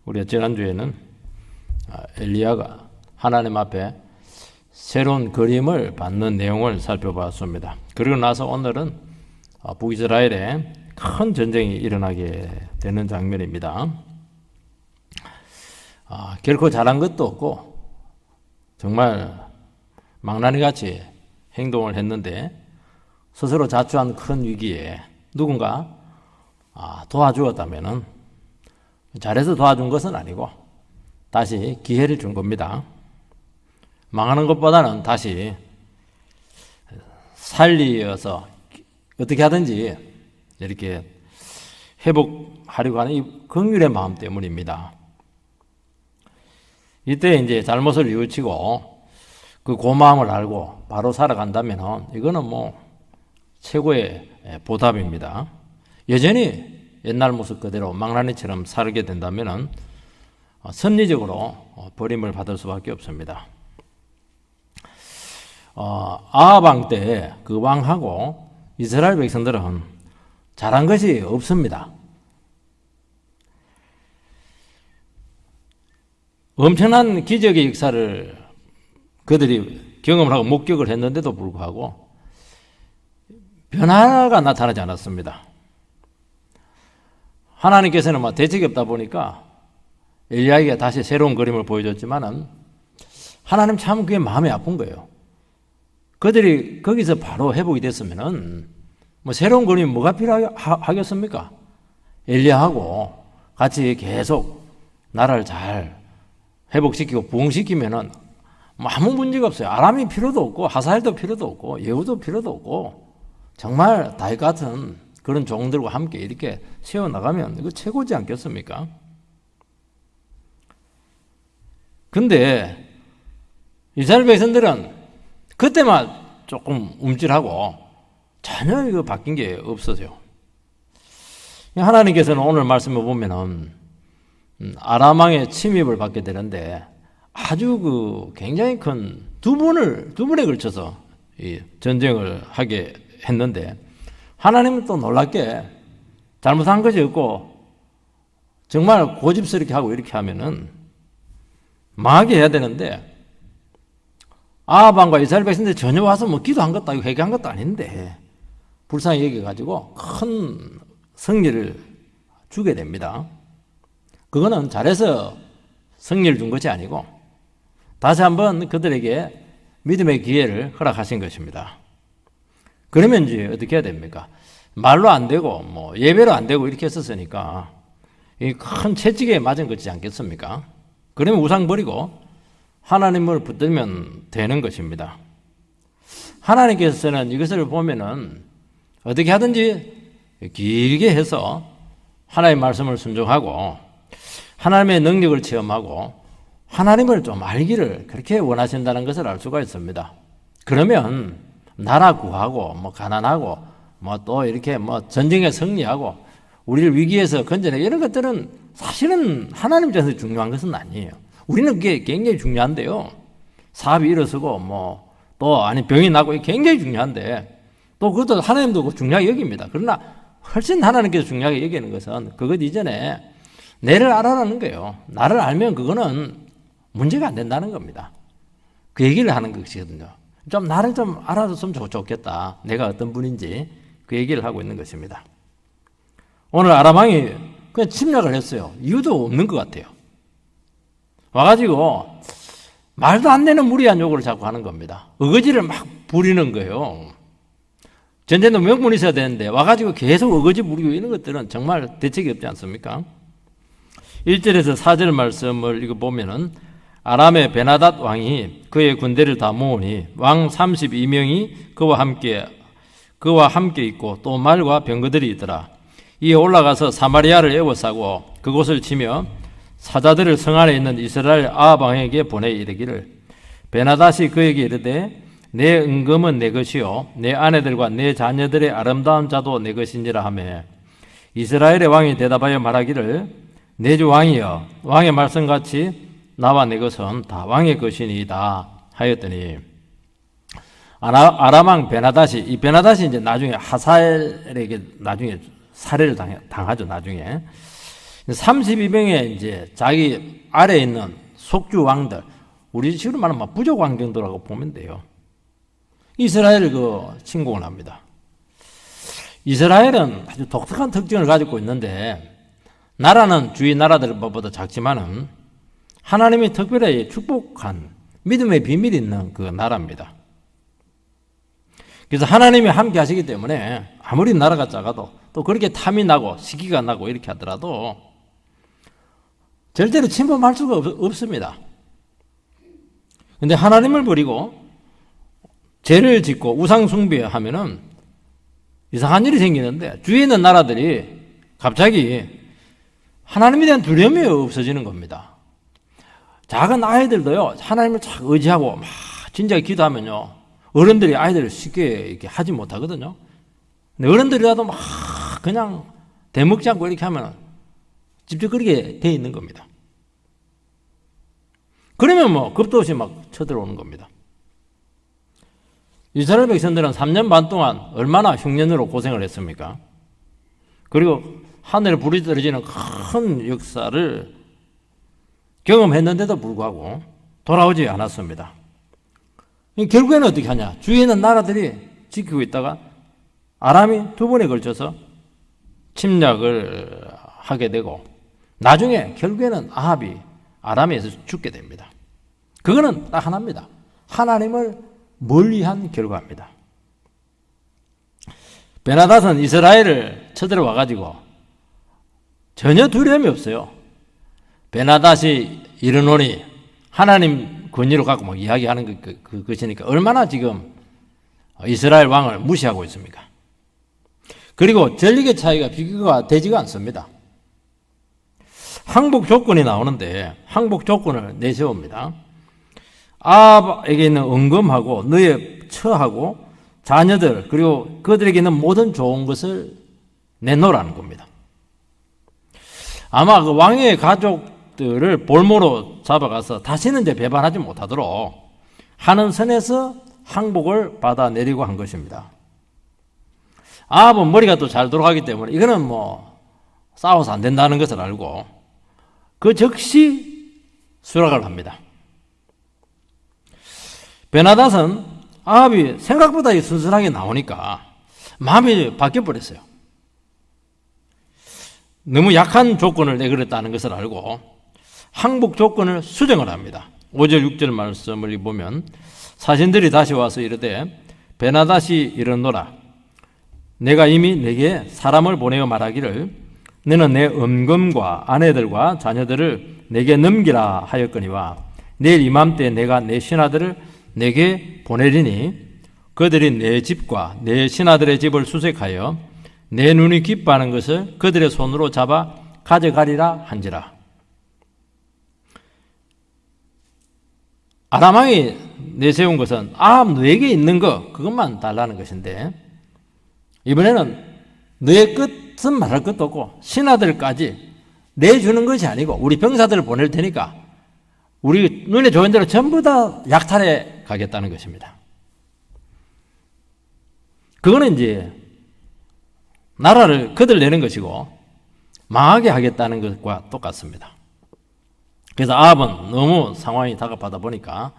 우리가 지난주에는 엘리야가 하나님 앞에 새로운 그림을 받는 내용을 살펴봤습니다. 그리고 나서 오늘은 북이스라엘에 큰 전쟁이 일어나게 되는 장면입니다. 결코 잘한 것도 없고 정말 망나니같이 행동을 했는데 스스로 자초한 큰 위기에 누군가 도와주었다면 잘해서 도와준 것은 아니고 다시 기회를 준 겁니다. 망하는 것보다는 다시 살리어서 어떻게 하든지 이렇게 회복하려고 하는 이 긍휼의 마음 때문입니다. 이때 이제 잘못을 뉘우치고 그 고마움을 알고 바로 살아간다면 이거는 최고의 보답입니다. 여전히 옛날 모습 그대로 망나니처럼 살게 된다면 선리적으로 버림을 받을 수밖에 없습니다. 아합 왕 때 그 왕하고 이스라엘 백성들은 잘한 것이 없습니다. 엄청난 기적의 역사를 그들이 경험을 하고 목격을 했는데도 불구하고 변화가 나타나지 않았습니다. 하나님께서는 대책이 없다 보니까 엘리야에게 다시 새로운 그림을 보여줬지만은 하나님 참 그게 마음이 아픈 거예요. 그들이 거기서 바로 회복이 됐으면은 새로운 그림이 뭐가 필요하겠습니까? 엘리야하고 같이 계속 나라를 잘 회복시키고 부흥시키면은 아무 문제가 없어요. 아람이 필요도 없고 하사엘도 필요도 없고 예후도 필요도 없고 정말 다윗 같은 그런 종들과 함께 이렇게 세워나가면 이거 최고지 않겠습니까? 근데 이스라엘 백성들은 그때만 조금 움찔하고 전혀 이거 바뀐 게 없어요. 하나님께서는 오늘 말씀을 보면은 아람 왕의 침입을 받게 되는데 아주 굉장히 큰 두 번에 걸쳐서 이 전쟁을 하게 했는데 하나님은 또 놀랍게 잘못한 것이 없고 정말 고집스럽게 하고 이렇게 하면은 망하게 해야 되는데 아합 왕과 이스라엘 백성들이 전혀 와서 기도한 것도 아니고 회개한 것도 아닌데 불쌍히 여겨가지고 큰 승리를 주게 됩니다. 그거는 잘해서 승리를 준 것이 아니고 다시 한번 그들에게 믿음의 기회를 허락하신 것입니다. 그러면 이제 어떻게 해야 됩니까? 말로 안 되고 예배로 안 되고 이렇게 했었으니까 이 큰 채찍에 맞은 것이지 않겠습니까? 그러면 우상 버리고 하나님을 붙들면 되는 것입니다. 하나님께서는 이것을 보면은 어떻게 하든지 길게 해서 하나님의 말씀을 순종하고 하나님의 능력을 체험하고 하나님을 좀 알기를 그렇게 원하신다는 것을 알 수가 있습니다. 그러면 나라 구하고 가난하고 또 이렇게 전쟁에 승리하고 우리를 위기에서 건져내 이런 것들은 사실은 하나님 입장에서 중요한 것은 아니에요. 우리는 그게 굉장히 중요한데요. 사업이 일어서고 또 병이 나고 굉장히 중요한데 또 그것도 하나님도 중요하게 여깁니다. 그러나 훨씬 하나님께서 중요하게 여기는 것은 그것 이전에 내를 알아라는 거예요. 나를 알면 그거는 문제가 안 된다는 겁니다. 그 얘기를 하는 것이거든요. 좀 나를 좀 알아줬으면 좋겠다. 내가 어떤 분인지 그 얘기를 하고 있는 것입니다. 오늘 아람 왕이 그냥 침략을 했어요. 이유도 없는 것 같아요. 와가지고 말도 안 되는 무리한 요구를 자꾸 하는 겁니다. 어거지를 막 부리는 거예요. 전쟁도 명분이 있어야 되는데 와가지고 계속 어거지 부리고 이런 것들은 정말 대책이 없지 않습니까? 1절에서 4절 말씀을 읽어보면은 아람의 베나닷 왕이 그의 군대를 다 모으니 왕 32명이 그와 함께 있고 또 말과 병거들이 있더라. 이에 올라가서 사마리아를 에워싸고 그곳을 치며 사자들을 성 안에 있는 이스라엘 아합 왕에게 보내 이르기를 베나닷이 그에게 이르되 내 은금은 내 것이요 내 아내들과 내 자녀들의 아름다운 자도 내 것인지라 하며 이스라엘의 왕이 대답하여 말하기를 내 주 왕이여 왕의 말씀같이 나와 내 것은 다 왕의 것이니이다 하였더니 아람 왕 베나닷이 이 베나닷이 이제 나중에 하사엘에게 나중에 살해를 당하죠. 나중에 32명의 이제 자기 아래에 있는 속주 왕들, 우리 식으로 말하면 부족 왕 정도라고 보면 돼요. 이스라엘을 침공을 합니다. 이스라엘은 아주 독특한 특징을 가지고 있는데, 나라는 주위 나라들보다 작지만은 하나님이 특별히 축복한 믿음의 비밀이 있는 그 나라입니다. 그래서 하나님이 함께 하시기 때문에 아무리 나라가 작아도 또 그렇게 탐이 나고 시기가 나고 이렇게 하더라도 절대로 침범할 수가 없습니다. 근데 하나님을 버리고 죄를 짓고 우상 숭배하면은 이상한 일이 생기는데, 주위에 있는 나라들이 갑자기 하나님에 대한 두려움이 없어지는 겁니다. 작은 아이들도요, 하나님을 착 의지하고 막 진작에 기도하면요, 어른들이 아이들을 쉽게 이렇게 하지 못하거든요. 근데 어른들이라도 막 그냥 대먹지 않고 이렇게 하면 찝찝거리게 돼 있는 겁니다. 그러면 겁도 없이 막 쳐들어오는 겁니다. 이스라엘 백성들은 3년 반 동안 얼마나 흉년으로 고생을 했습니까? 그리고 하늘에 불이 떨어지는 큰 역사를 경험했는데도 불구하고 돌아오지 않았습니다. 결국에는 어떻게 하냐? 주위에 있는 나라들이 지키고 있다가 아람이 2번에 걸쳐서 침략을 하게 되고, 나중에 결국에는 아합이 아람에서 죽게 됩니다. 그거는 딱 하나입니다. 하나님을 멀리한 결과입니다. 베나닷은 이스라엘을 쳐들어와 가지고 전혀 두려움이 없어요. 베나닷이 이르노니, 하나님 권위로 갖고 막 이야기하는 것이니까 얼마나 지금 이스라엘 왕을 무시하고 있습니까? 그리고 전력의 차이가 비교가 되지가 않습니다. 항복 조건이 나오는데 항복 조건을 내세웁니다. 아합에게 있는 은금하고 너의 처하고 자녀들, 그리고 그들에게 있는 모든 좋은 것을 내놓으라는 겁니다. 아마 그 왕의 가족들을 볼모로 잡아가서 다시는 이제 배반하지 못하도록 하는 선에서 항복을 받아내리고 한 것입니다. 아합은 머리가 또 잘 돌아가기 때문에 이거는 싸워서 안 된다는 것을 알고 그 즉시 수락을 합니다. 베나닷은 아합이 생각보다 순순하게 나오니까 마음이 바뀌어버렸어요. 너무 약한 조건을 내걸었다는 것을 알고 항복 조건을 수정을 합니다. 5절 6절 말씀을 보면, 사신들이 다시 와서 이르되 베나닷이 이르노라, 내가 이미 내게 사람을 보내어 말하기를 너는 내 은금과 아내들과 자녀들을 내게 넘기라 하였거니와 내일 이맘때 내가 내 신하들을 내게 보내리니 그들이 내 집과 내 신하들의 집을 수색하여 내 눈이 기뻐하는 것을 그들의 손으로 잡아 가져가리라 한지라. 아람 왕이 내세운 것은 아합 너에게 있는 것, 그것만 달라는 것인데, 이번에는 너의 끝은 말할 것도 없고 신하들까지 내주는 것이 아니고 우리 병사들을 보낼 테니까 우리 눈에 좋은 대로 전부 다 약탈해 가겠다는 것입니다. 그거는 이제 나라를 거들내는 것이고 망하게 하겠다는 것과 똑같습니다. 그래서 아합은 너무 상황이 다급하다 보니까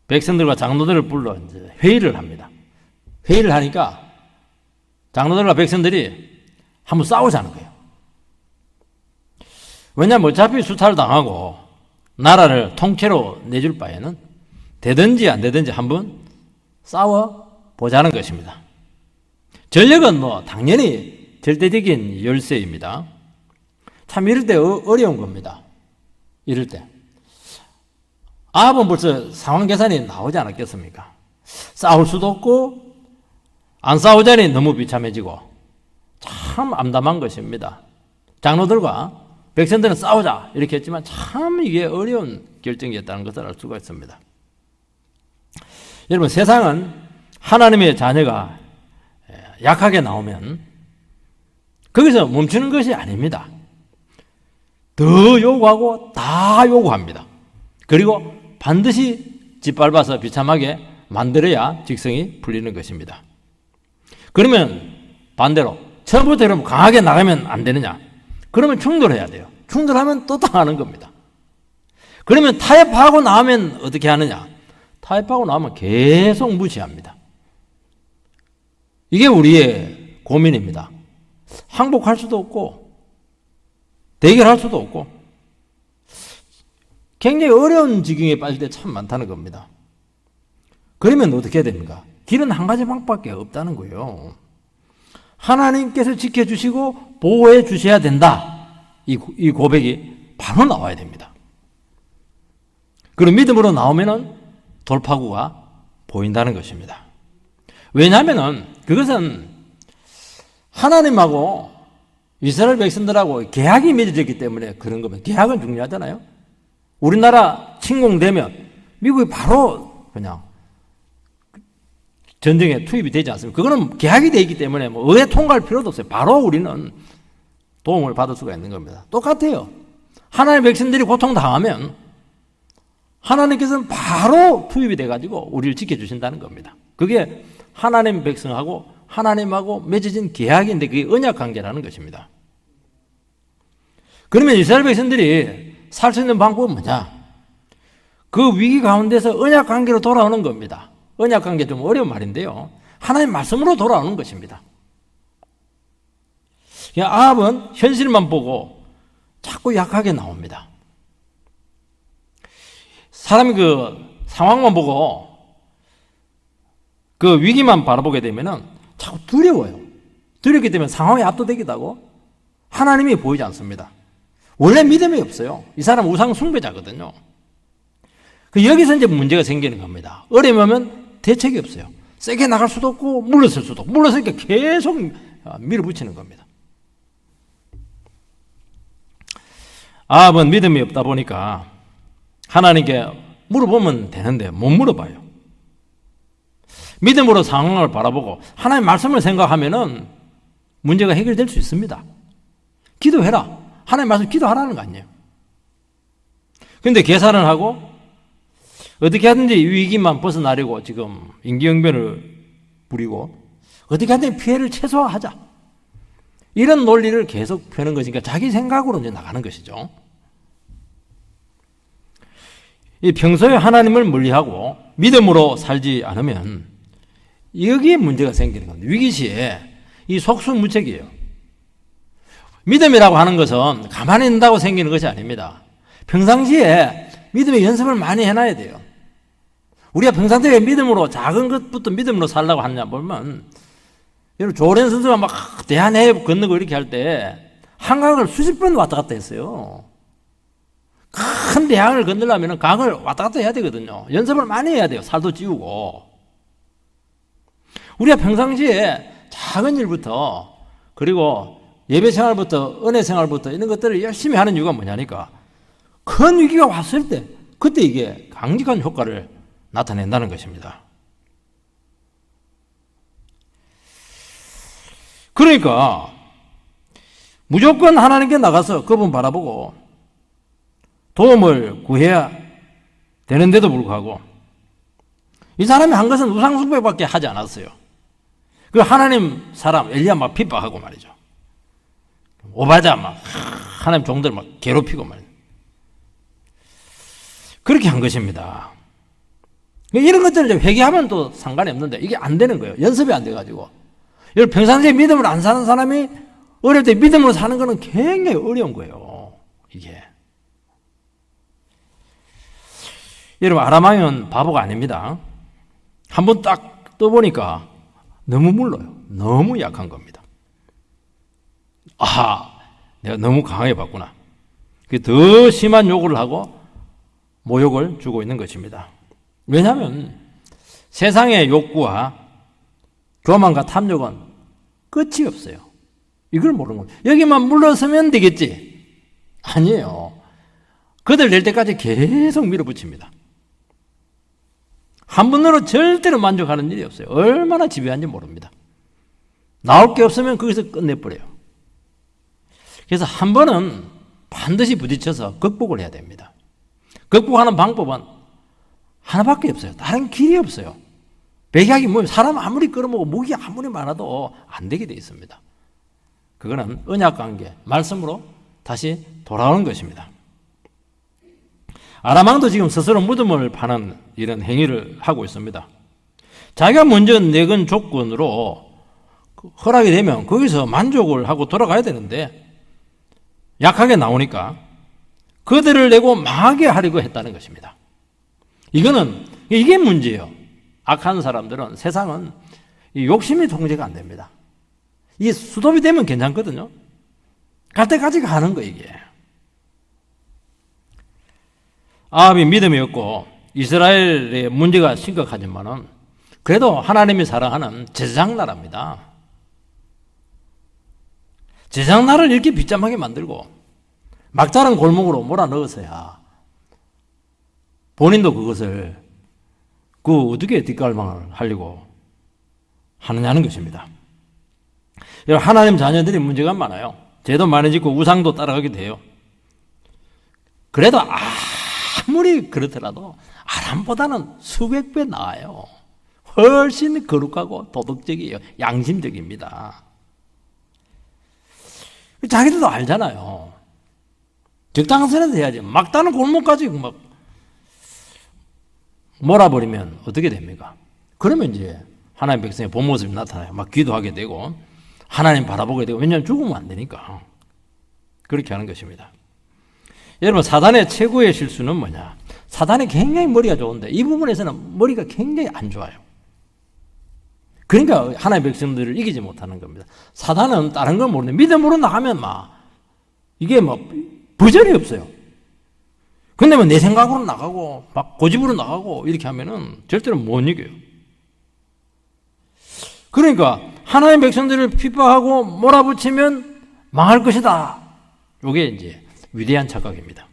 백성들과 장로들을 불러 이제 회의를 합니다. 회의를 하니까 장로들과 백성들이 한번 싸우자는 거예요. 왜냐하면 어차피 수탈을 당하고 나라를 통째로 내줄 바에는 되든지 안 되든지 한번 싸워보자는 것입니다. 전력은 당연히 절대적인 열세입니다. 참 이럴 때 어려운 겁니다. 이럴 때 아합은 벌써 상황 계산이 나오지 않았겠습니까? 싸울 수도 없고 안 싸우자니 너무 비참해지고 참 암담한 것입니다. 장로들과 백성들은 싸우자 이렇게 했지만 참 이게 어려운 결정이었다는 것을 알 수가 있습니다. 여러분, 세상은 하나님의 자녀가 약하게 나오면 거기서 멈추는 것이 아닙니다. 더 요구하고 다 요구합니다. 그리고 반드시 짓밟아서 비참하게 만들어야 직성이 풀리는 것입니다. 그러면 반대로 처음부터 여러분 강하게 나가면 안 되느냐? 그러면 충돌해야 돼요. 충돌하면 또 당하는 겁니다. 그러면 타협하고 나면 어떻게 하느냐? 타협하고 나면 계속 무시합니다. 이게 우리의 고민입니다. 항복할 수도 없고 대결할 수도 없고 굉장히 어려운 지경에 빠질 때 참 많다는 겁니다. 그러면 어떻게 해야 됩니까? 길은 한 가지 방법밖에 없다는 거예요. 하나님께서 지켜주시고 보호해 주셔야 된다. 이 고백이 바로 나와야 됩니다. 그리고 믿음으로 나오면은 돌파구가 보인다는 것입니다. 왜냐하면은 그것은 하나님하고 이스라엘 백성들하고 계약이 맺어졌기 때문에 그런 겁니다. 계약은 중요하잖아요. 우리나라 침공되면 미국이 바로 그냥 전쟁에 투입이 되지 않습니까? 그거는 계약이 되어 있기 때문에 뭐 의회 통과할 필요도 없어요. 바로 우리는 도움을 받을 수가 있는 겁니다. 똑같아요. 하나님의 백성들이 고통당하면 하나님께서는 바로 투입이 돼가지고 우리를 지켜주신다는 겁니다. 그게 하나님 백성하고 하나님하고 맺어진 계약인데 그게 언약관계라는 것입니다. 그러면 이스라엘 백성들이 살 수 있는 방법은 뭐냐? 그 위기 가운데서 언약관계로 돌아오는 겁니다. 언약관계 좀 어려운 말인데요. 하나님 말씀으로 돌아오는 것입니다. 아합은 현실만 보고 자꾸 약하게 나옵니다. 사람이 그 상황만 보고 그 위기만 바라보게 되면은 자꾸 두려워요. 두렵기 때문에 상황에 압도되기도 하고 하나님이 보이지 않습니다. 원래 믿음이 없어요. 이 사람은 우상 숭배자거든요. 여기서 이제 문제가 생기는 겁니다. 어려우면 대책이 없어요. 세게 나갈 수도 없고 물러설 수도 없고 물러서니까 계속 밀어붙이는 겁니다. 아합은 믿음이 없다 보니까 하나님께 물어보면 되는데 못 물어봐요. 믿음으로 상황을 바라보고 하나님 말씀을 생각하면은 문제가 해결될 수 있습니다. 기도해라. 하나님 말씀 기도하라는 거 아니에요. 그런데 계산을 하고 어떻게 하든지 위기만 벗어나려고 지금 임기응변을 부리고 어떻게 하든지 피해를 최소화하자. 이런 논리를 계속 펴는 것이니까 자기 생각으로 이제 나가는 것이죠. 이 평소에 하나님을 멀리하고 믿음으로 살지 않으면 여기에 문제가 생기는 겁니다. 위기시에 이 속수무책이에요. 믿음이라고 하는 것은 가만히 있는다고 생기는 것이 아닙니다. 평상시에 믿음의 연습을 많이 해놔야 돼요. 우리가 평상시에 믿음으로 작은 것부터 믿음으로 살라고 하냐 보면 여러분 조련 선수가 막 대한해협 건너고 이렇게 할 때 한강을 수십 번 왔다 갔다 했어요. 큰 대항을 건너려면 강을 왔다 갔다 해야 되거든요. 연습을 많이 해야 돼요. 살도 찌우고. 우리가 평상시에 작은 일부터 그리고 예배 생활부터 은혜 생활부터 이런 것들을 열심히 하는 이유가 뭐냐니까 큰 위기가 왔을 때 그때 이게 강력한 효과를 나타낸다는 것입니다. 그러니까 무조건 하나님께 나가서 그분 바라보고 도움을 구해야 되는데도 불구하고 이 사람이 한 것은 우상숭배밖에 하지 않았어요. 그 하나님 사람 엘리야 막 핍박하고 말이죠. 오바자 막 하나님 종들 막 괴롭히고 말이죠. 그렇게 한 것입니다. 이런 것들을 회개하면 또 상관이 없는데 이게 안 되는 거예요. 연습이 안 돼가지고. 여러분 평상시에 믿음을 안 사는 사람이 어릴 때 믿음으로 사는 거는 굉장히 어려운 거예요. 이게. 여러분 아람왕은 바보가 아닙니다. 한번 딱 떠보니까 너무 물러요. 너무 약한 겁니다. 아, 내가 너무 강하게 봤구나. 더 심한 요구를 하고 모욕을 주고 있는 것입니다. 왜냐하면 세상의 욕구와 교만과 탐욕은 끝이 없어요. 이걸 모르는 거예요. 여기만 물러서면 되겠지. 아니에요. 그들 낼 때까지 계속 밀어붙입니다. 한 번으로 절대로 만족하는 일이 없어요. 얼마나 집요한지 모릅니다. 나올 게 없으면 거기서 끝내버려요. 그래서 한 번은 반드시 부딪혀서 극복을 해야 됩니다. 극복하는 방법은 하나밖에 없어요. 다른 길이 없어요. 백약이 뭐예요? 사람 아무리 끌어모고 무기 아무리 많아도 안 되게 돼 있습니다. 그거는 언약관계, 말씀으로 다시 돌아오는 것입니다. 아람 왕도 지금 스스로 무덤을 파는 이런 행위를 하고 있습니다. 자기가 먼저 내건 조건으로 허락이 되면 거기서 만족을 하고 돌아가야 되는데 약하게 나오니까 그들을 내고 망하게 하려고 했다는 것입니다. 이게 문제예요. 악한 사람들은, 세상은 이 욕심이 통제가 안 됩니다. 이게 수도비 되면 괜찮거든요. 갈 때까지 가는 거 이게. 아합이 믿음이 없고 이스라엘의 문제가 심각하지만은 그래도 하나님이 사랑하는 제사장 나라입니다. 제사장 나라를 이렇게 비참하게 만들고 막자른 골목으로 몰아넣어서야 본인도 그것을 어떻게 뒷갈망을 하려고 하느냐는 것입니다. 하나님 자녀들이 문제가 많아요. 죄도 많이 짓고 우상도 따라가게 돼요. 그래도 아무리 그렇더라도 아람보다는 수백 배 나아요. 훨씬 거룩하고 도덕적이에요. 양심적입니다. 자기들도 알잖아요. 적당한 선에서 해야지. 막다른 골목까지 막 몰아버리면 어떻게 됩니까? 그러면 이제 하나님 백성의 본 모습이 나타나요. 막 기도하게 되고 하나님 바라보게 되고, 왜냐하면 죽으면 안 되니까 그렇게 하는 것입니다. 여러분, 사단의 최고의 실수는 뭐냐? 사단이 굉장히 머리가 좋은데 이 부분에서는 머리가 굉장히 안 좋아요. 그러니까 하나님의 백성들을 이기지 못하는 겁니다. 사단은 다른 걸 모르는데 믿음으로 나가면 이게 버전이 없어요. 근데 내 생각으로 나가고 막 고집으로 나가고 이렇게 하면은 절대로 못 이겨요. 그러니까 하나님의 백성들을 핍박하고 몰아붙이면 망할 것이다. 이게 이제 위대한 착각입니다.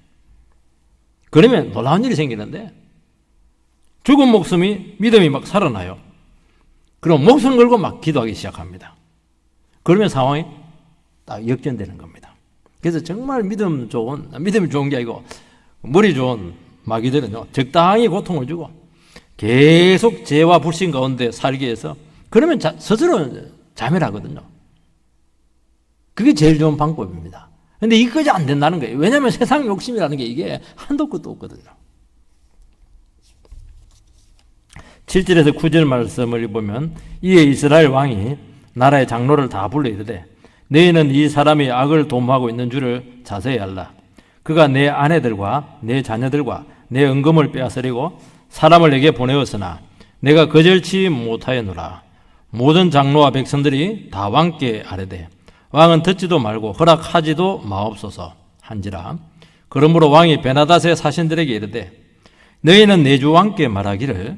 그러면 놀라운 일이 생기는데 죽은 목숨이 믿음이 막 살아나요. 그럼 목숨 걸고 막 기도하기 시작합니다. 그러면 상황이 딱 역전되는 겁니다. 그래서 정말 믿음이 좋은 게 아니고 머리 좋은 마귀들은요, 적당히 고통을 주고 계속 죄와 불신 가운데 살게 해서, 그러면 스스로 자멸하거든요. 그게 제일 좋은 방법입니다. 근데 이거까지 안 된다는 거예요. 왜냐하면 세상 욕심이라는 게 이게 한도 끝도 없거든요. 7절에서 9절 말씀을 보면, 이에 이스라엘 왕이 나라의 장로를 다 불러 이르되 너희는 이 사람이 악을 도모하고 있는 줄을 자세히 알라. 그가 내 아내들과 내 자녀들과 내 은금을 빼앗으려고 사람을 내게 보내었으나 내가 거절치 못하였노라. 모든 장로와 백성들이 다 왕께 아뢰되 왕은 듣지도 말고 허락하지도 마옵소서 한지라. 그러므로 왕이 베나닷의 사신들에게 이르되 너희는 내 주 왕께 말하기를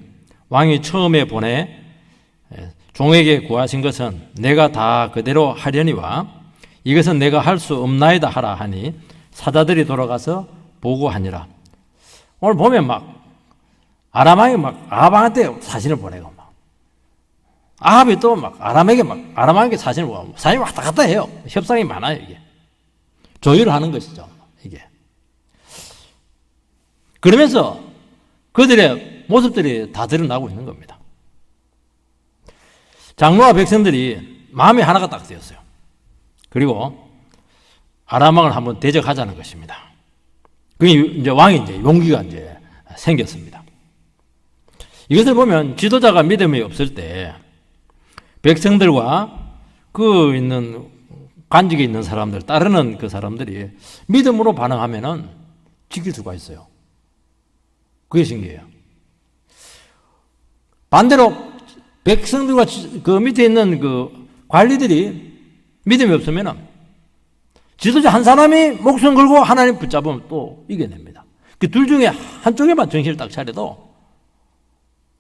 왕이 처음에 보내 종에게 구하신 것은 내가 다 그대로 하려니와 이것은 내가 할 수 없나이다 하라 하니 사자들이 돌아가서 보고하니라. 오늘 보면 아람 왕이 아합한테 사신을 보내고 아합이 또 아람 왕에게 사신을 보내고 사신이 왔다 갔다 해요. 협상이 많아요. 이게 조율을 하는 것이죠. 이게 그러면서 그들의 모습들이 다 드러나고 있는 겁니다. 장로와 백성들이 마음이 하나가 딱 되었어요. 그리고 아람 왕을 한번 대적하자는 것입니다. 그게 이제 왕이 용기가 생겼습니다. 이것을 보면 지도자가 믿음이 없을 때 백성들과 관직에 있는 사람들, 따르는 그 사람들이 믿음으로 반응하면은 지킬 수가 있어요. 그게 신기해요. 반대로 백성들과 그 밑에 있는 그 관리들이 믿음이 없으면은 지도자 한 사람이 목숨 걸고 하나님 붙잡으면 또 이겨냅니다. 그 둘 중에 한쪽에만 정신을 딱 차려도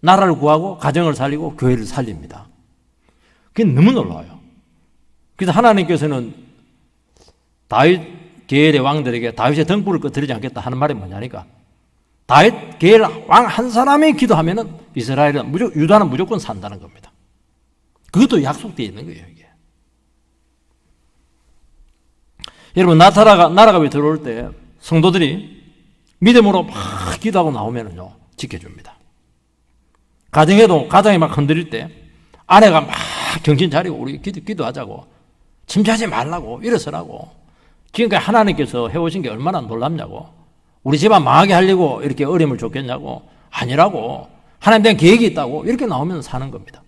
나라를 구하고 가정을 살리고 교회를 살립니다. 그게 너무 놀라워요. 그래서 하나님께서는 다윗 계열의 왕들에게 다윗의 등불을 꺼뜨리지 않겠다 하는 말이 뭐냐니까, 다윗 계열 왕 한 사람이 기도하면은 이스라엘은 유다는 무조건 산다는 겁니다. 그것도 약속되어 있는 거예요, 이게. 여러분, 나라가 왜 들어올 때 성도들이 믿음으로 막 기도하고 나오면은요, 지켜줍니다. 가정이 막 흔들릴 때 아내가 막 정신 차리고 우리 기도하자고, 침체하지 말라고, 일어서라고 지금까지 하나님께서 해오신 게 얼마나 놀랍냐고. 우리 집안 망하게 하려고 이렇게 어려움을 줬겠냐고. 아니라고. 하나님 대한 계획이 있다고. 이렇게 나오면 사는 겁니다.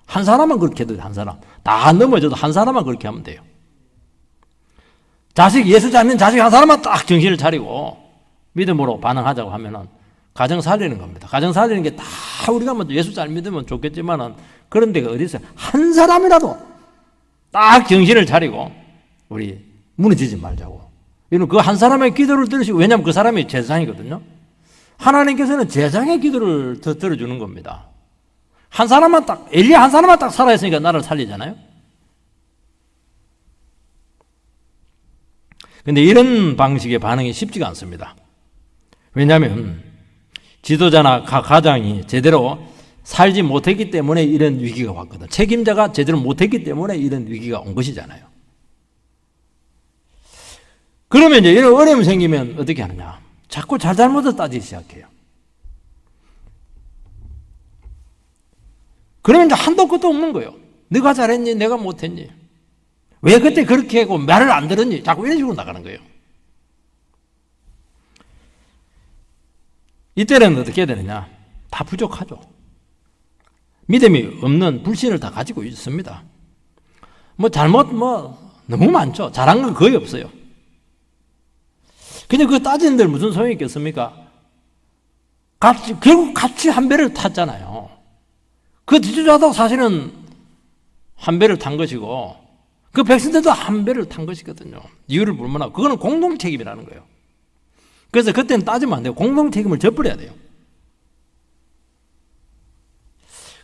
한 사람만 그렇게 해도 한 사람. 다 넘어져도 한 사람만 그렇게 하면 돼요. 자식, 예수 잘 믿는 자식 한 사람만 딱 정신을 차리고 믿음으로 반응하자고 하면은 가정 살리는 겁니다. 가정 살리는 게 다 우리가 뭐 예수 잘 믿으면 좋겠지만은 그런 데가 어디 있어요? 한 사람이라도 딱 정신을 차리고 우리 무너지지 말자고. 이런 그 한 사람의 기도를 들으시고, 왜냐하면 그 사람이 제사장이거든요. 하나님께서는 제사장의 기도를 더 들어주는 겁니다. 한 사람만 딱, 엘리야 한 사람만 딱 살아있으니까 나를 살리잖아요. 근데 이런 방식의 반응이 쉽지가 않습니다. 왜냐하면 지도자나 가장이 제대로 살지 못했기 때문에 이런 위기가 왔거든. 책임자가 제대로 못했기 때문에 이런 위기가 온 것이잖아요. 그러면 이제 이런 어려움이 생기면 어떻게 하느냐. 자꾸 잘잘못을 따지기 시작해요. 그러면 이제 한도 끝도 없는 거예요. 네가 잘했니? 내가 못했니? 왜 그때 그렇게 하고 말을 안 들었니? 자꾸 이런 식으로 나가는 거예요. 이때는 어떻게 해야 되느냐? 다 부족하죠. 믿음이 없는 불신을 다 가지고 있습니다. 잘못 너무 많죠. 잘한 건 거의 없어요. 그냥 그거 따지는데 무슨 소용이 있겠습니까? 결국 같이 한 배를 탔잖아요. 그 지도자도 사실은 한 배를 탄 것이고 그 백성들도 한 배를 탄 것이거든요. 이유를 불문하고 그거는 공동 책임이라는 거예요. 그래서 그때는 따지면 안 돼요. 공동 책임을 져버려야 돼요.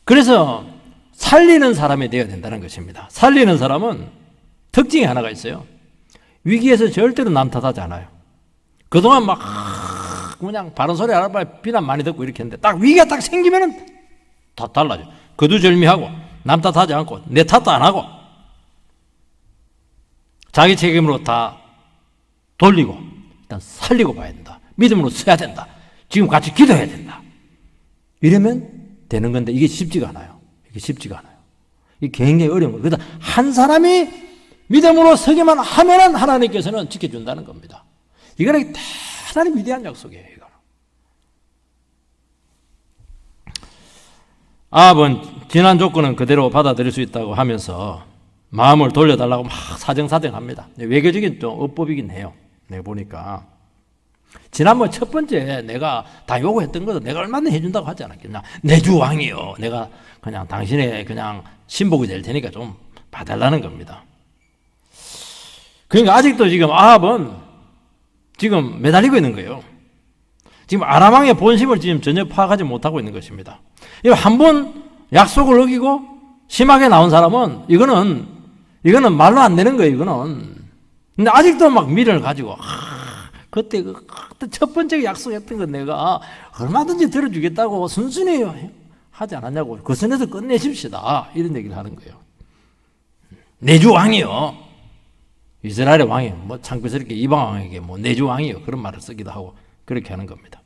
그래서 살리는 사람이 되어야 된다는 것입니다. 살리는 사람은 특징이 하나가 있어요. 위기에서 절대로 남 탓하지 않아요. 그동안 막 그냥 바른 소리 안 하고 비난 많이 듣고 이렇게 했는데 딱 위기가 딱 생기면은 다 달라져. 거두절미하고 남 탓하지 않고 내 탓도 안 하고 자기 책임으로 다 돌리고 일단 살리고 봐야 된다. 믿음으로 서야 된다. 지금 같이 기도해야 된다. 이러면 되는 건데 이게 쉽지가 않아요. 이게 쉽지가 않아요. 이게 굉장히 어려운 거예요. 그래서 한 사람이 믿음으로 서기만 하면은 하나님께서는 지켜준다는 겁니다. 이거는 대단히 위대한 약속이에요. 이거. 아합은 지난 조건은 그대로 받아들일 수 있다고 하면서 마음을 돌려달라고 막 사정사정합니다. 외교적인 좀 어법이긴 해요. 내가 보니까 지난번 첫 번째 내가 다 요구했던 것도 내가 얼마나 해준다고 하지 않았겠냐. 내주 왕이요. 내가 그냥 당신의 그냥 신복이 될 테니까 좀 봐달라는 겁니다. 그러니까 아직도 지금 아합은 지금 매달리고 있는 거예요. 지금 아람 왕의 본심을 지금 전혀 파악하지 못하고 있는 것입니다. 한 번 약속을 어기고 심하게 나온 사람은 이거는 말로 안 되는 거예요. 이거는. 근데 아직도 막 미련을 가지고 그때 첫 번째 약속했던 건 내가 얼마든지 들어주겠다고 순순히 하지 않았냐고. 그 선에서 끝내십시다. 이런 얘기를 하는 거예요. 내주 왕이요. 이스라엘의 왕이 창피스럽게 이방 왕에게 내주 왕이요. 그런 말을 쓰기도 하고 그렇게 하는 겁니다.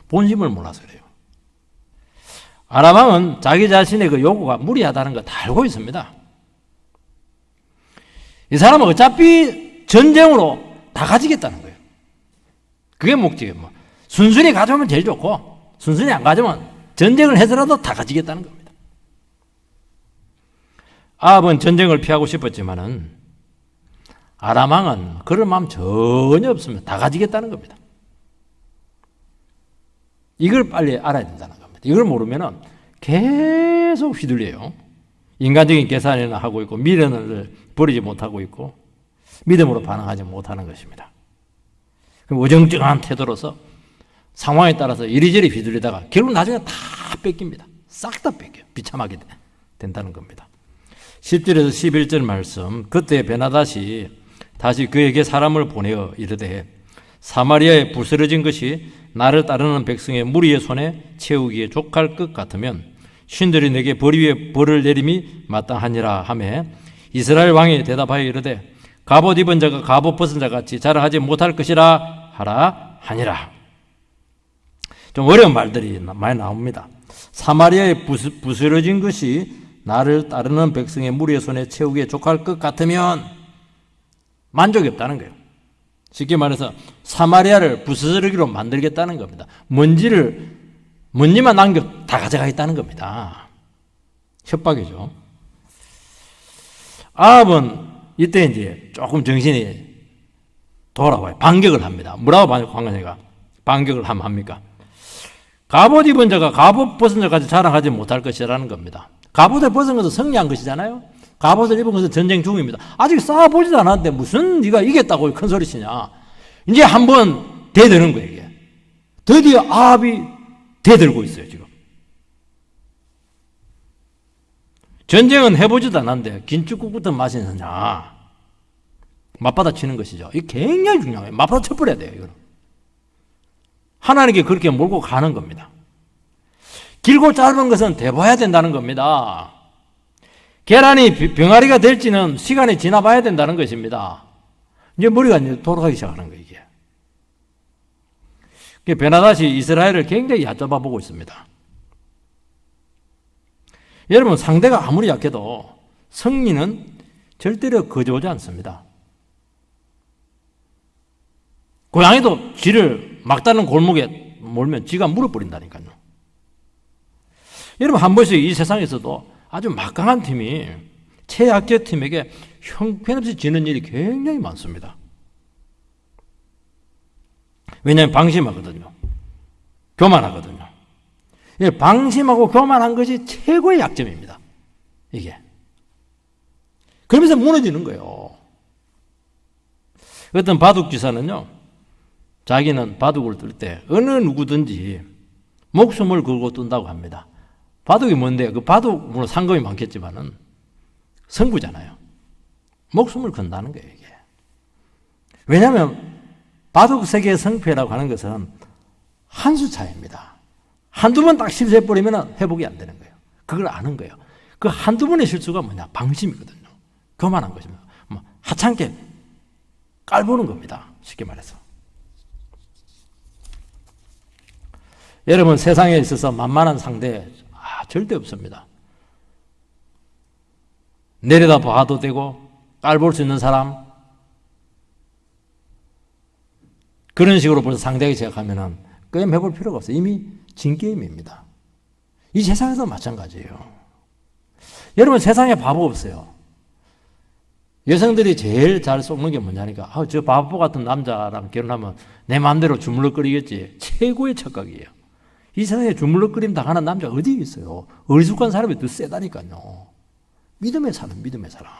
본심을 몰라서 그래요. 아람 왕은 자기 자신의 그 요구가 무리하다는 거 다 알고 있습니다. 이 사람은 어차피 전쟁으로 다 가지겠다는 거예요. 그게 목적이에요. 순순히 가져오면 제일 좋고 순순히 안 가져오면 전쟁을 해서라도 다 가지겠다는 겁니다. 아합은 전쟁을 피하고 싶었지만은 아람 왕은 그런 마음 전혀 없습니다. 다 가지겠다는 겁니다. 이걸 빨리 알아야 된다는 겁니다. 이걸 모르면 계속 휘둘려요. 인간적인 계산이나 하고 있고 미련을 버리지 못하고 있고 믿음으로 반응하지 못하는 것입니다. 어정쩡한 태도로서 상황에 따라서 이리저리 휘둘리다가 결국 나중에 다 뺏깁니다. 싹 다 뺏겨요. 비참하게 된다는 겁니다. 10절에서 11절 말씀. 그때 베나닷이 다시 그에게 사람을 보내어 이르되 사마리아에 부스러진 것이 나를 따르는 백성의 무리의 손에 채우기에 족할 것 같으면 신들이 내게 벌 위에 벌을 내림이 마땅하니라 하며 이스라엘 왕이 대답하여 이르되 갑옷 입은 자가 갑옷 벗은 자 같이 자랑하지 못할 것이라 하라 하니라. 좀 어려운 말들이 많이 나옵니다. 사마리아에 부스러진 것이 나를 따르는 백성의 무리의 손에 채우기에 족할 것 같으면 만족이 없다는 거예요. 쉽게 말해서 사마리아를 부스러기로 만들겠다는 겁니다. 먼지만 남겨 다 가져가겠다는 겁니다. 협박이죠. 아합은 이때 이제 조금 정신이 돌아와요. 반격을 합니다. 뭐라고 광건이가 반격을 하면 합니까? 갑옷 입은 자가 갑옷 벗은 자까지 자랑하지 못할 것이라는 겁니다. 갑옷을 벗은 것은 승리한 것이잖아요. 갑옷을 입은 것은 전쟁 중입니다. 아직 싸워보지도 않았는데 무슨 네가 이겼다고 큰 소리치냐. 이제 한번 대드는 거예요. 이게. 드디어 아합이 대들고 있어요. 지금. 전쟁은 해보지도 않았는데 긴축국부터 마시느냐. 맞받아 치는 것이죠. 이게 굉장히 중요해요. 맞받아 쳐버려야 돼요. 이거는. 하나님께 그렇게 몰고 가는 겁니다. 길고 짧은 것은 대봐야 된다는 겁니다. 계란이 병아리가 될지는 시간이 지나봐야 된다는 것입니다. 이제 머리가 이제 돌아가기 시작하는 거예요, 이게. 베나다시 이스라엘을 굉장히 얕잡아 보고 있습니다. 여러분, 상대가 아무리 약해도 승리는 절대로 거저오지 않습니다. 고양이도 쥐를 막다른 골목에 몰면 쥐가 물어버린다니까요. 여러분, 한 번씩 이 세상에서도 아주 막강한 팀이 최약체 팀에게 형편없이 지는 일이 굉장히 많습니다. 왜냐하면 방심하거든요. 교만하거든요. 방심하고 교만한 것이 최고의 약점입니다. 이게. 그러면서 무너지는 거예요. 어떤 바둑기사는요, 자기는 바둑을 뜰 때 어느 누구든지 목숨을 걸고 뜬다고 합니다. 바둑이 뭔데? 그 바둑 물론 상금이 많겠지만은 승부잖아요. 목숨을 건다는 거예요, 이게. 왜냐하면 바둑 세계의 승패라고 하는 것은 한 수 차이입니다. 한두 번 딱 실수해버리면 회복이 안 되는 거예요. 그걸 아는 거예요. 그 한두 번의 실수가 뭐냐? 방심이거든요. 교만한 것입니다. 하찮게 깔보는 겁니다. 쉽게 말해서. 여러분, 세상에 있어서 만만한 상대 절대 없습니다. 내려다 봐도 되고 깔볼 수 있는 사람, 그런 식으로 벌써 상대하기 시작하면은 게임 해볼 필요가 없어요. 이미 진 게임입니다. 이 세상에서 마찬가지예요. 여러분, 세상에 바보 없어요. 여성들이 제일 잘 속는 게 뭐냐니까, 저 바보 같은 남자랑 결혼하면 내 마음대로 주물럭거리겠지. 최고의 착각이에요. 이 세상에 주물럭거림 당하는 남자 어디에 있어요? 어리숙한 사람이 더 세다니까요. 믿음의 사람, 믿음의 사람.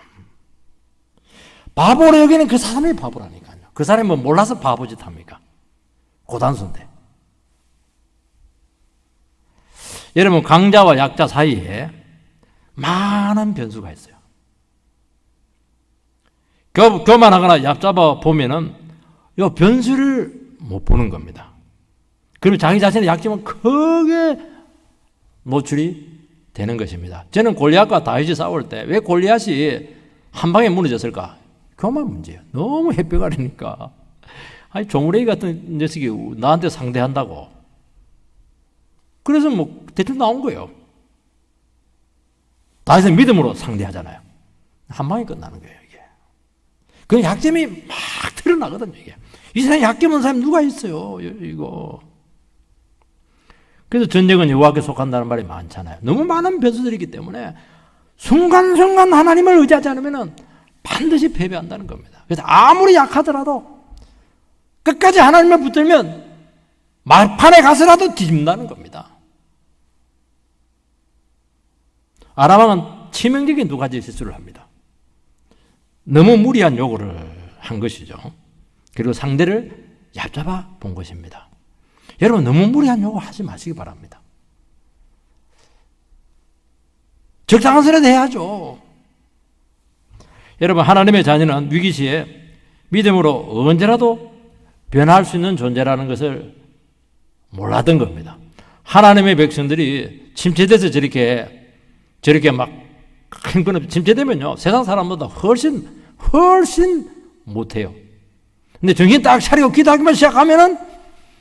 바보로 여기는 그 사람이 바보라니까요. 그 사람이 뭐 몰라서 바보짓 합니까? 고단수인데. 여러분, 강자와 약자 사이에 많은 변수가 있어요. 교만하거나 얕잡아 보면은 이 변수를 못 보는 겁니다. 그러면 자기 자신의 약점은 크게 노출이 되는 것입니다. 저는 골리앗과 다윗이 싸울 때 왜 골리앗이 한 방에 무너졌을까? 교만 문제예요. 너무 햇볕가리니까. 아니, 종우레이 같은 녀석이 나한테 상대한다고. 그래서 뭐 대충 나온 거예요. 다윗은 믿음으로 상대하잖아요. 한 방에 끝나는 거예요, 이게. 그 약점이 막 드러나거든요, 이게. 이 세상에 약점 없는 사람이 누가 있어요, 이거. 그래서 전쟁은 여호와께 속한다는 말이 많잖아요. 너무 많은 변수들이기 때문에 순간순간 하나님을 의지하지 않으면 반드시 패배한다는 겁니다. 그래서 아무리 약하더라도 끝까지 하나님을 붙들면 말판에 가서라도 뒤집는다는 겁니다. 아람 왕은 치명적인 두 가지 실수를 합니다. 너무 무리한 요구를 한 것이죠. 그리고 상대를 얕잡아 본 것입니다. 여러분, 너무 무리한 요구 하지 마시기 바랍니다. 적당한 소리도 해야죠. 여러분, 하나님의 자녀는 위기 시에 믿음으로 언제라도 변할 수 있는 존재라는 것을 몰랐던 겁니다. 하나님의 백성들이 침체돼서 저렇게 막 행편없이 침체되면요, 세상 사람보다 훨씬 못해요. 근데 정신 딱 차리고 기도하기만 시작하면은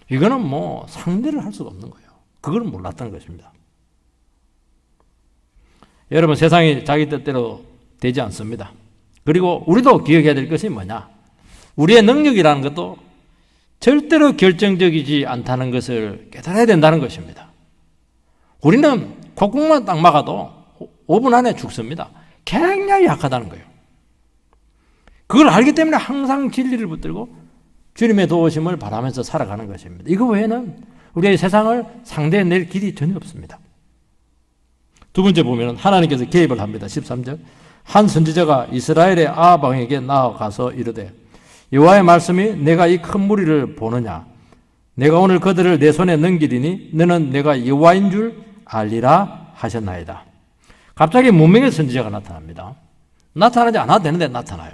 이거는 뭐 상대를 할 수가 없는 거예요. 그걸 몰랐던 것입니다. 여러분, 세상이 자기 뜻대로 되지 않습니다. 그리고 우리도 기억해야 될 것이 뭐냐? 우리의 능력이라는 것도 절대로 결정적이지 않다는 것을 깨달아야 된다는 것입니다. 우리는 콧구멍만 딱 막아도 5분 안에 죽습니다. 굉장히 약하다는 거예요. 그걸 알기 때문에 항상 진리를 붙들고 주님의 도우심을 바라면서 살아가는 것입니다. 이거 외에는 우리의 세상을 상대해낼 길이 전혀 없습니다. 두 번째 보면 하나님께서 개입을 합니다. 13절. 한 선지자가 이스라엘의 아합 왕에게 나아가서 이르되 여호와의 말씀이 내가 이 큰 무리를 보느냐 내가 오늘 그들을 내 손에 넘기리니 너는 내가 여호와인 줄 알리라 하셨나이다. 갑자기 무명의 선지자가 나타납니다. 나타나지 않아도 되는데 나타나요.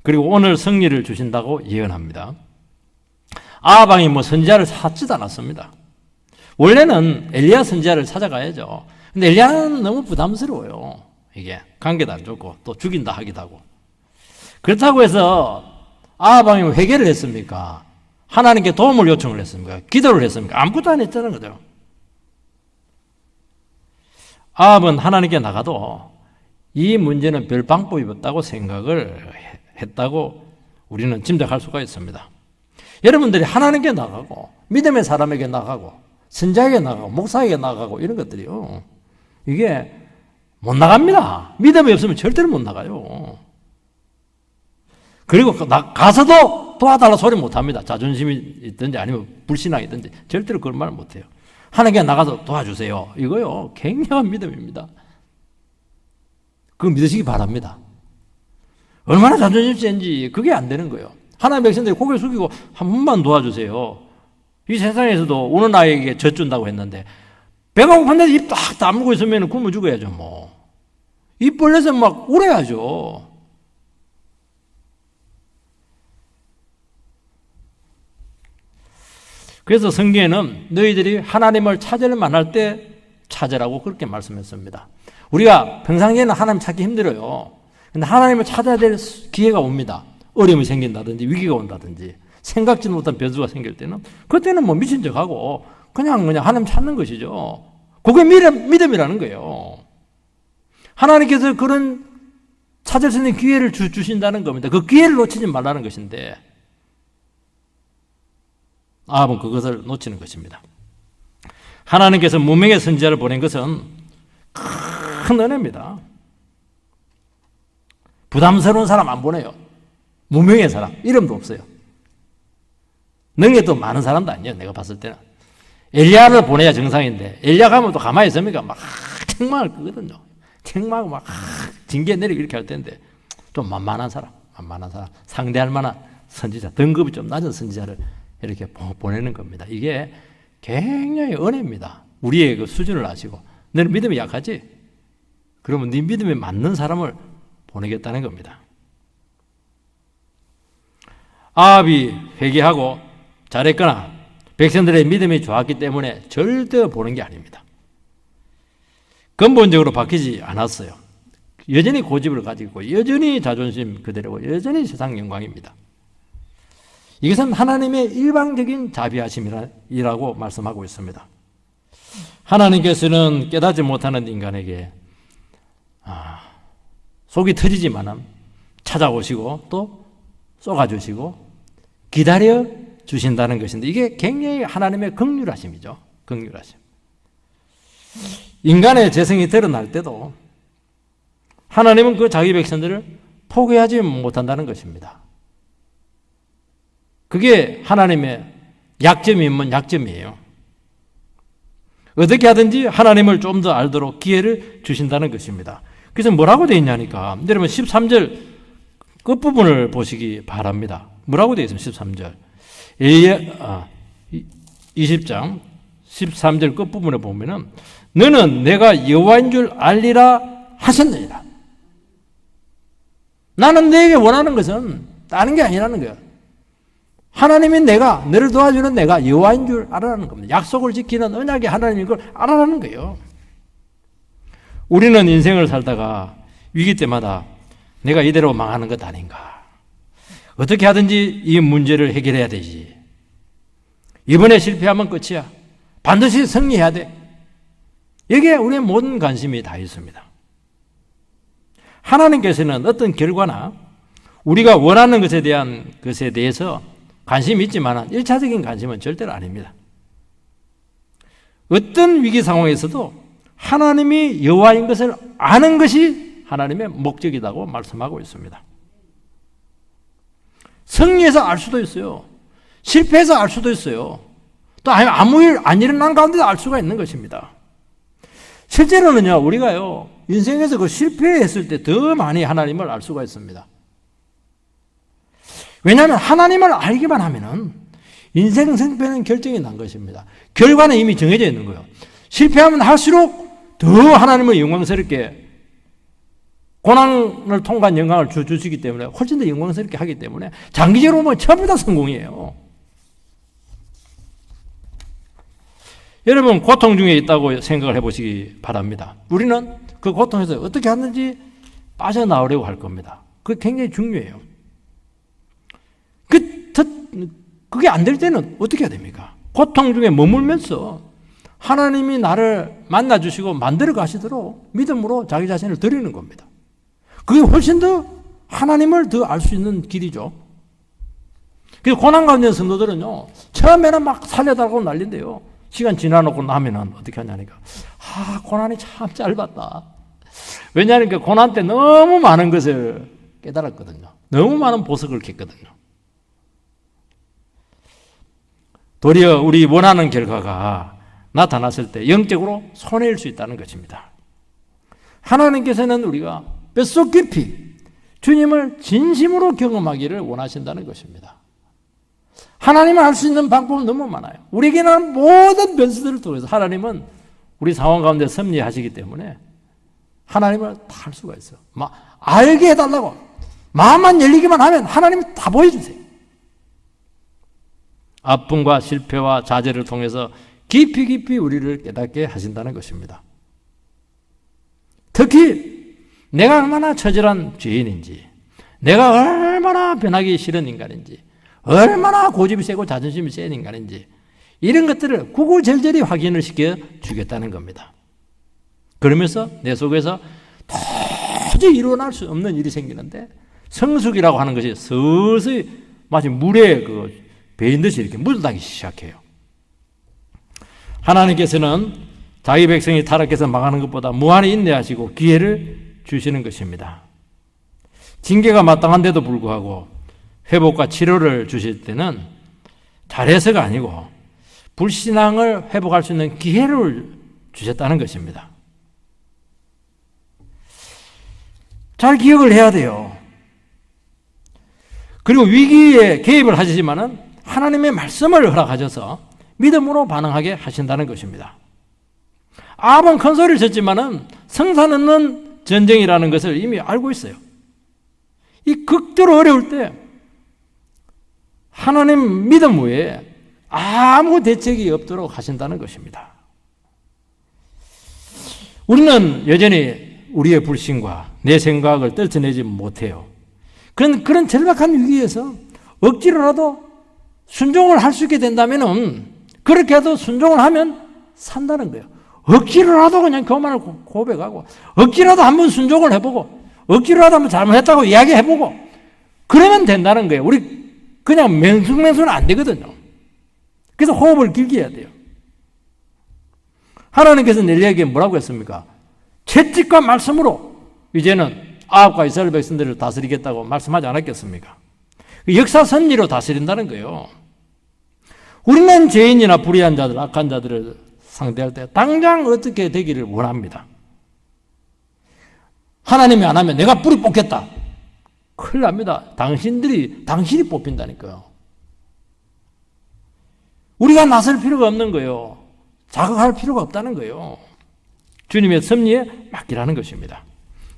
그리고 오늘 승리를 주신다고 예언합니다. 아합 왕이 선지자를 찾지도 않았습니다. 원래는 엘리야 선지자를 찾아가야죠. 근데 엘리야는 너무 부담스러워요. 이게 관계도 안 좋고 또 죽인다 하기도 하고. 그렇다고 해서 아합 왕이 회개를 했습니까? 하나님께 도움을 요청을 했습니까? 기도를 했습니까? 아무것도 안 했다는 거죠. 아합은 하나님께 나가도 이 문제는 별 방법이 없다고 생각을 했다고 우리는 짐작할 수가 있습니다. 여러분들이 하나님께 나가고 믿음의 사람에게 나가고 선자에게 나가고 목사에게 나가고 이런 것들이요. 이게 못 나갑니다. 믿음이 없으면 절대로 못 나가요. 그리고 가서도 도와달라 소리 못 합니다. 자존심이 있든지 아니면 불신앙이 있든지 절대로 그런 말 못 해요. 하나님께 나가서 도와주세요. 이거요. 굉장한 믿음입니다. 그거 믿으시기 바랍니다. 얼마나 자존심 센지 그게 안 되는 거예요. 하나님 백성들이 고개 숙이고 한 번만 도와주세요. 이 세상에서도 오는 아이에게 젖준다고 했는데 배가 고픈데 입 딱 다물고 있으면 굶어 죽어야죠 뭐. 입 벌려서 막 울어야죠. 그래서 성경에는 너희들이 하나님을 찾을 만할 때 찾으라고 그렇게 말씀했습니다. 우리가 평상시에는 하나님 찾기 힘들어요. 근데 하나님을 찾아야 될 기회가 옵니다. 어려움이 생긴다든지 위기가 온다든지 생각지도 못한 변수가 생길 때는 그때는 뭐 미친 척하고 그냥 하나님 찾는 것이죠. 그게 믿음이라는 거예요. 하나님께서 그런 찾을 수 있는 기회를 주신다는 겁니다. 그 기회를 놓치지 말라는 것인데 아합은 그것을 놓치는 것입니다. 하나님께서 무명의 선지자를 보낸 것은 큰 은혜입니다. 부담스러운 사람 안 보내요. 무명의 사람, 이름도 없어요. 능력도 많은 사람도 아니에요. 내가 봤을 때는. 엘리야를 보내야 정상인데 엘리야 가면 또 가만히 있으니까 막 책망을 끄거든요. 책망하고 막 징계 내리고 이렇게 할 텐데 좀 만만한 사람, 상대할 만한 선지자, 등급이 좀 낮은 선지자를 이렇게 보내는 겁니다. 이게 굉장히 은혜입니다. 우리의 그 수준을 아시고 너는 믿음이 약하지? 그러면 네 믿음에 맞는 사람을 보내겠다는 겁니다. 아합이 회개하고 잘했거나 백성들의 믿음이 좋았기 때문에 절대 보낸 게 아닙니다. 근본적으로 바뀌지 않았어요. 여전히 고집을 가지고 있고 여전히 자존심 그대로고 여전히 세상 영광입니다. 이것은 하나님의 일방적인 자비하심이라고 말씀하고 있습니다. 하나님께서는 깨닫지 못하는 인간에게 속이 터지지만은 찾아오시고 또 쏘아주시고 기다려 주신다는 것인데 이게 굉장히 하나님의 긍휼하심이죠. 긍휼하심. 인간의 재성이 드러날 때도 하나님은 그 자기 백성들을 포기하지 못한다는 것입니다. 그게 하나님의 약점이면 약점이에요. 어떻게 하든지 하나님을 좀 더 알도록 기회를 주신다는 것입니다. 그래서 뭐라고 되어 있냐니까 여러분 13절 끝부분을 보시기 바랍니다. 뭐라고 되어 있습니까? 13절 20장 13절 끝부분에 보면은 너는 내가 여호와인 줄 알리라 하셨느니라. 나는 너에게 원하는 것은 다른 게 아니라는 거야. 하나님이 너를 도와주는 내가 여호와인 줄 알아라는 겁니다. 약속을 지키는 언약의 하나님인 걸 알아라는 거예요. 우리는 인생을 살다가 위기 때마다 내가 이대로 망하는 것 아닌가. 어떻게 하든지 이 문제를 해결해야 되지. 이번에 실패하면 끝이야. 반드시 승리해야 돼. 여기에 우리의 모든 관심이 다 있습니다. 하나님께서는 어떤 결과나 우리가 원하는 것에 대해서 관심이 있지만 1차적인 관심은 절대로 아닙니다. 어떤 위기 상황에서도 하나님이 여호와인 것을 아는 것이 하나님의 목적이라고 말씀하고 있습니다. 승리해서 알 수도 있어요. 실패해서 알 수도 있어요. 또 아무 일 안 일어난 가운데도 알 수가 있는 것입니다. 실제로는요, 우리가요, 인생에서 그 실패했을 때 더 많이 하나님을 알 수가 있습니다. 왜냐하면 하나님을 알기만 하면은 인생 승패는 결정이 난 것입니다. 결과는 이미 정해져 있는 거예요. 실패하면 할수록 더 하나님을 영광스럽게 고난을 통과한 영광을 주시기 때문에 훨씬 더 영광스럽게 하기 때문에 장기적으로 보면 전부 다 성공이에요. 여러분 고통 중에 있다고 생각을 해보시기 바랍니다. 우리는 그 고통에서 어떻게 하는지 빠져나오려고 할 겁니다. 그게 굉장히 중요해요. 그게 안 될 때는 어떻게 해야 됩니까? 고통 중에 머물면서 하나님이 나를 만나주시고 만들어 가시도록 믿음으로 자기 자신을 드리는 겁니다. 그게 훨씬 더 하나님을 더 알 수 있는 길이죠. 그래서 고난 가운데 있는 성도들은요, 처음에는 막 살려달라고 난리인데요, 시간 지나놓고 나면은 어떻게 하냐니까, 고난이 참 짧았다. 왜냐하면 그 고난 때 너무 많은 것을 깨달았거든요. 너무 많은 보석을 캤거든요. 도리어 우리 원하는 결과가 나타났을 때 영적으로 손해일 수 있다는 것입니다. 하나님께서는 우리가 뼛속 깊이 주님을 진심으로 경험하기를 원하신다는 것입니다. 하나님을 알 수 있는 방법은 너무 많아요. 우리에게는 모든 변수들을 통해서 하나님은 우리 상황 가운데 섭리하시기 때문에 하나님을 다 알 수가 있어요. 알게 해달라고 마음만 열리기만 하면 하나님이 다 보여주세요. 아픔과 실패와 좌절을 통해서 깊이 우리를 깨닫게 하신다는 것입니다. 특히 내가 얼마나 처절한 죄인인지, 내가 얼마나 변하기 싫은 인간인지, 얼마나 고집이 세고 자존심이 센 인간인지, 이런 것들을 구구절절히 확인을 시켜주겠다는 겁니다. 그러면서 내 속에서 도저히 일어날 수 없는 일이 생기는데 성숙이라고 하는 것이 서서히 마치 물에 배인 듯이 이렇게 묻어나기 시작해요. 하나님께서는 자기 백성이 타락해서 망하는 것보다 무한히 인내하시고 기회를 주시는 것입니다. 징계가 마땅한데도 불구하고 회복과 치료를 주실 때는 잘해서가 아니고 불신앙을 회복할 수 있는 기회를 주셨다는 것입니다. 잘 기억을 해야 돼요. 그리고 위기에 개입을 하시지만은 하나님의 말씀을 허락하셔서 믿음으로 반응하게 하신다는 것입니다. 아합은 큰 소리를 쳤지만은 성산 없는 전쟁이라는 것을 이미 알고 있어요. 이 극도로 어려울 때 하나님 믿음 외에 아무 대책이 없도록 하신다는 것입니다. 우리는 여전히 우리의 불신과 내 생각을 떨쳐내지 못해요. 그런 절박한 위기에서 억지로라도 순종을 할 수 있게 된다면 그렇게 해도 순종을 하면 산다는 거예요. 억지로라도 그냥 교만을 고백하고 억지로라도 한번 순종을 해보고 억지로라도 한번 잘못했다고 이야기해보고 그러면 된다는 거예요. 우리 그냥 맹숭맹숭은 안 되거든요. 그래서 호흡을 길게 해야 돼요. 하나님께서 엘리야에게 뭐라고 했습니까? 채찍과 말씀으로 이제는 아합과 이스라엘 백성들을 다스리겠다고 말씀하지 않았겠습니까? 역사 섭리로 다스린다는 거예요. 우리는 죄인이나 불의한 자들, 악한 자들을 상대할 때 당장 어떻게 되기를 원합니다. 하나님이 안 하면 내가 뿌리 뽑겠다. 큰일 납니다. 당신이 뽑힌다니까요. 우리가 나설 필요가 없는 거예요. 자극할 필요가 없다는 거예요. 주님의 섭리에 맡기라는 것입니다.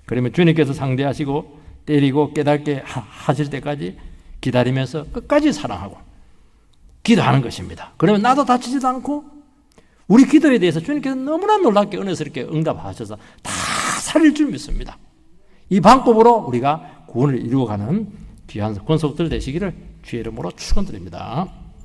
그러면 주님께서 상대하시고 때리고 깨닫게 하실 때까지 기다리면서 끝까지 사랑하고 기도하는 것입니다. 그러면 나도 다치지도 않고 우리 기도에 대해서 주님께서 너무나 놀랍게 은혜스럽게 응답하셔서 다 살릴 줄 믿습니다. 이 방법으로 우리가 구원을 이루어가는 귀한 권속들 되시기를 주의 이름으로 축원드립니다.